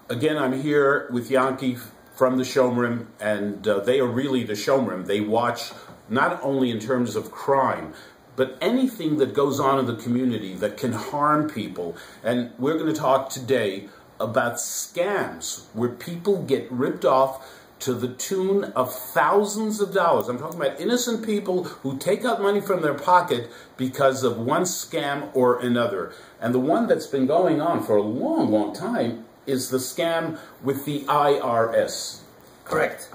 Again, I'm here with Yanky from the Shomrim, and they are really the Shomrim. They watch not only in terms of crime, but anything that goes on in the community that can harm people. And we're going to talk today about scams where people get ripped off to the tune of thousands of dollars. I'm talking about innocent people who take out money from their pocket because of one scam or another. And the one that's been going on for a long, long time is the scam with the IRS. Correct.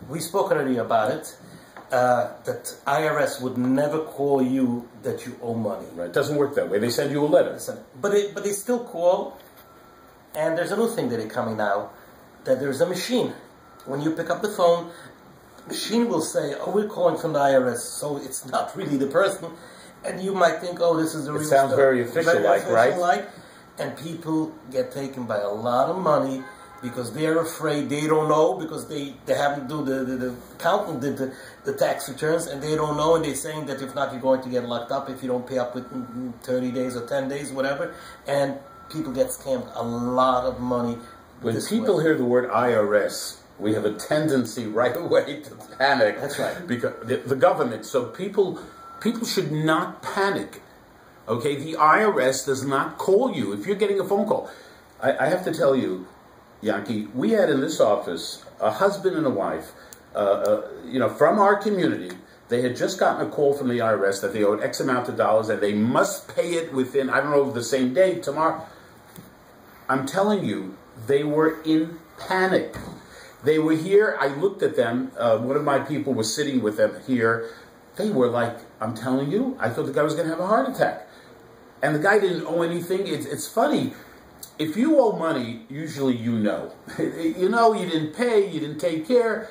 We spoke already about it. That IRS would never call you that you owe money. Right. It doesn't work that way. They send you a letter. But they still call. And there's a new thing that is coming now, that there's a machine. When you pick up the phone, the machine will say, oh, we're calling from the IRS, so it's not really the person. And you might think, oh, this is a real stuff. It sounds very official-like, right? And people get taken by a lot of money because they're afraid, they don't know, because they haven't do the accountant did the tax returns, and they don't know, and they're saying that if not, you're going to get locked up if you don't pay up within 30 days or 10 days, whatever. And people get scammed a lot of money. When people hear the word IRS, we have a tendency right away to panic. That's right. Because the government. So people should not panic. Okay, the IRS does not call you if you're getting a phone call. I have to tell you, Yanky, we had in this office a husband and a wife, from our community. They had just gotten a call from the IRS that they owed X amount of dollars and they must pay it within, I don't know, the same day, tomorrow. I'm telling you, they were in panic. They were here. I looked at them. One of my people was sitting with them here. They were like, I'm telling you, I thought the guy was going to have a heart attack. And the guy didn't owe anything. It's funny. If you owe money, usually you know. You know, you didn't pay, you didn't take care.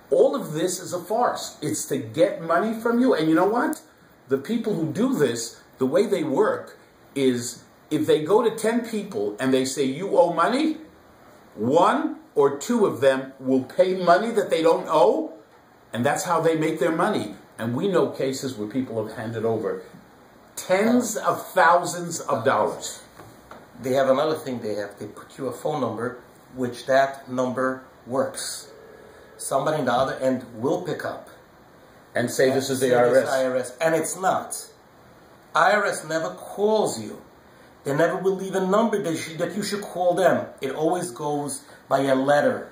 All of this is a farce. It's to get money from you. And you know what? The people who do this, the way they work is if they go to 10 people and they say, you owe money, 1 or 2 of them will pay money that they don't owe, and that's how they make their money. And we know cases where people have handed over tens of thousands of dollars. They have another thing they put you a phone number, which that number works. Somebody on the other end will pick up. And say this is the IRS. IRS. And it's not. IRS never calls you. They never will leave a number that you should call them. It always goes by a letter.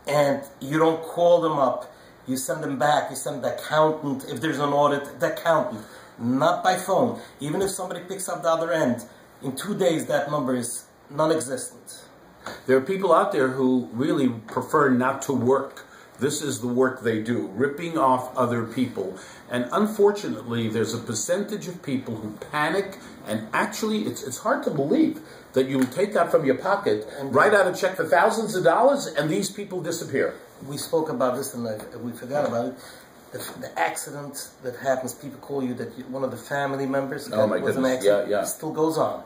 And you don't call them up. You send them back. You send the accountant. If there's an audit, the accountant. Not by phone. Even if somebody picks up the other end, in 2 days that number is non-existent. There are people out there who really prefer not to work. This is the work they do, ripping off other people. And unfortunately, there's a percentage of people who panic, and actually, it's hard to believe that you'll take out from your pocket, and write out a check for thousands of dollars, and these people disappear. We spoke about this, and we forgot about it. The accident that happens, people call you that one of the family members was an accident. Yeah. It still goes on.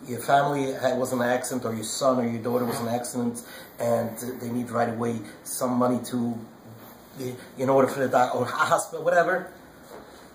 Your family was an accident, or your son or your daughter was an accident, and they need right away some money to, in order for the doctor or hospital, whatever.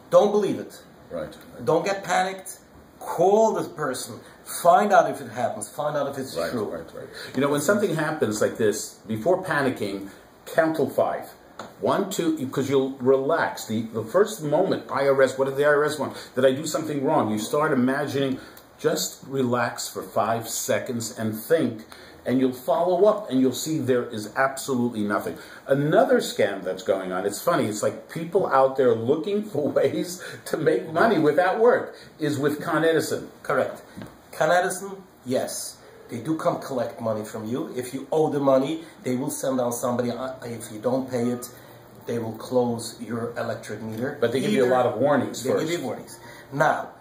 Don't believe it. Right. Don't get panicked. Call this person. Find out if it happens. Find out if it's true. Right. You know, when something happens like this, before panicking, count till 5. 1, 2, because you'll relax. The first moment, IRS, what did the IRS want? Did I do something wrong? You start imagining, just relax for 5 seconds and think, and you'll follow up, and you'll see there is absolutely nothing. Another scam that's going on, it's funny, it's like people out there looking for ways to make money without work, is with Con Edison. Correct. Con Edison, yes. They do come collect money from you. If you owe the money, they will send down somebody. If you don't pay it, they will close your electric meter. But they give you a lot of warnings first. They give you warnings. Now,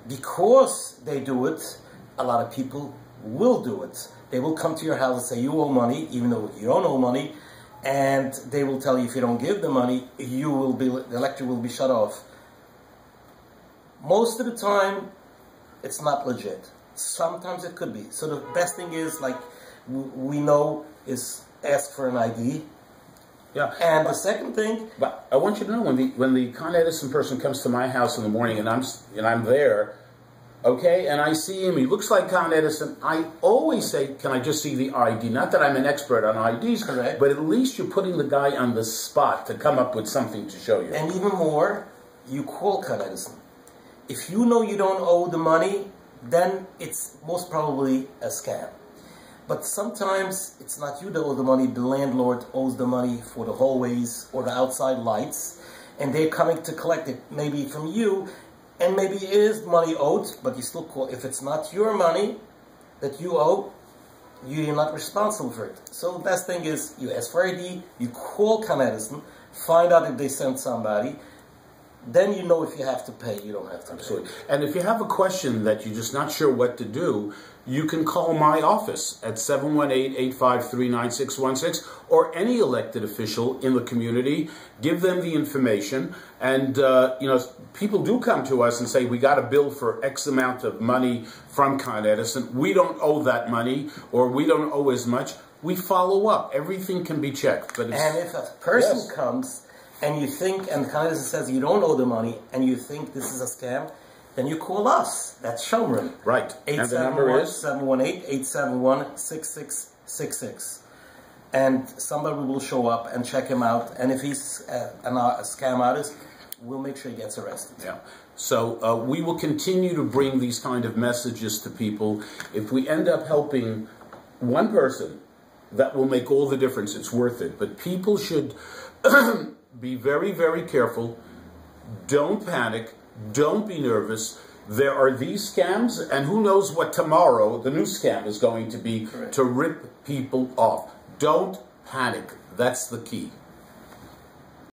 because they do it, a lot of people will do it. They will come to your house and say, you owe money, even though you don't owe money. And they will tell you if you don't give the money, the electric will be shut off. Most of the time, it's not legit. Sometimes it could be. So the best thing is, like we know, is ask for an ID. Yeah. And the second thing, but I want you to know, when the Con Edison person comes to my house in the morning and I'm there, okay, and I see him, he looks like Con Edison, I always say, can I just see the ID? Not that I'm an expert on IDs, correct, but at least you're putting the guy on the spot to come up with something to show you. And even more, you call Con Edison. If you know you don't owe the money, then it's most probably a scam. But sometimes it's not you that owe the money, the landlord owes the money for the hallways or the outside lights, and they're coming to collect it maybe from you, and maybe it is money owed, but you still call. If it's not your money that you owe, you're not responsible for it. So the best thing is you ask for ID, you call Con Edison, find out if they sent somebody, then you know if you have to pay, you don't have to Absolutely. pay. And if you have a question that you're just not sure what to do, you can call my office at 718-853-9616 or any elected official in the community. Give them the information. And, you know, people do come to us and say, we got a bill for X amount of money from Con Edison. We don't owe that money, or we don't owe as much. We follow up. Everything can be checked. But and if a person comes and you think, and Con Edison says you don't owe the money, and you think this is a scam, then you call us. That's Shomrim. Right. And the number is? 718-871-6666. And somebody will show up and check him out. And if he's a scam artist, we'll make sure he gets arrested. Yeah. So we will continue to bring these kind of messages to people. If we end up helping one person, that will make all the difference. It's worth it. But people should be very, very careful. Don't panic. Don't be nervous. There are these scams, and who knows what tomorrow the new scam is going to be. Correct. To rip people off. Don't panic. That's the key.